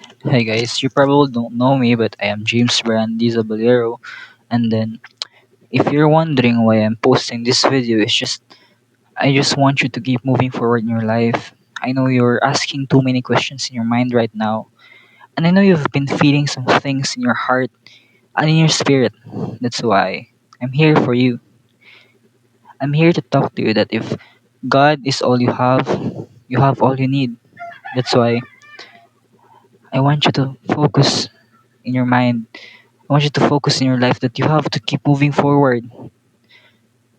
Hey guys, you probably don't know me, but I am James Brandy Zaballero. And then, if you're wondering why I'm posting this video, it's just I just want you to keep moving forward in your life. I know you're asking too many questions in your mind right now, and I know you've been feeling some things in your heart and in your spirit. That's why I'm here for you. I'm here to talk to you that if God is all you have all you need. That's why I want you to focus in your mind. I want you to focus in your life that you have to keep moving forward.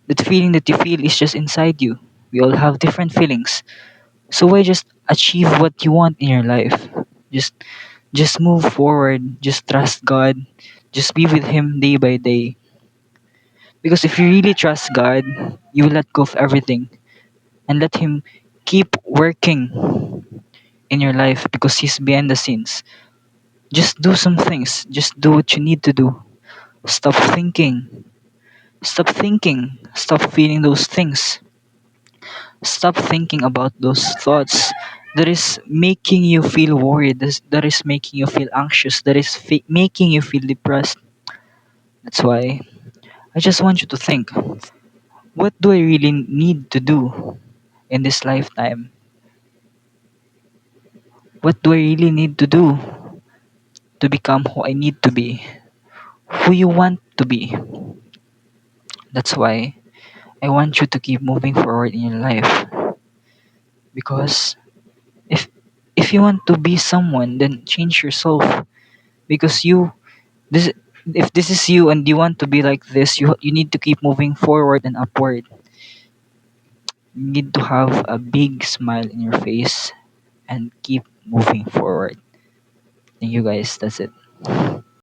That feeling that you feel is just inside you. We all have different feelings. So why just achieve what you want in your life? Just just move forward. Just trust God. Just be with him day by day. Because if you really trust God, you will let go of everything and let him keep working in your life because he's behind the scenes. Just do some things. Just do what you need to do. Stop thinking. Stop thinking. Stop feeling those things. Stop thinking about those thoughts that is making you feel worried, that is making you feel anxious, that is making you feel depressed. That's why I just want you to think, what do I really need to do in this lifetime? What do I really need to do to become who I need to be? Who you want to be? That's why I want you to keep moving forward in your life. Because if you want to be someone, then change yourself. Because this if this is you and you want to be like this, you need to keep moving forward and upward. You need to have a big smile in your face and keep moving forward. Thank you guys. That's it.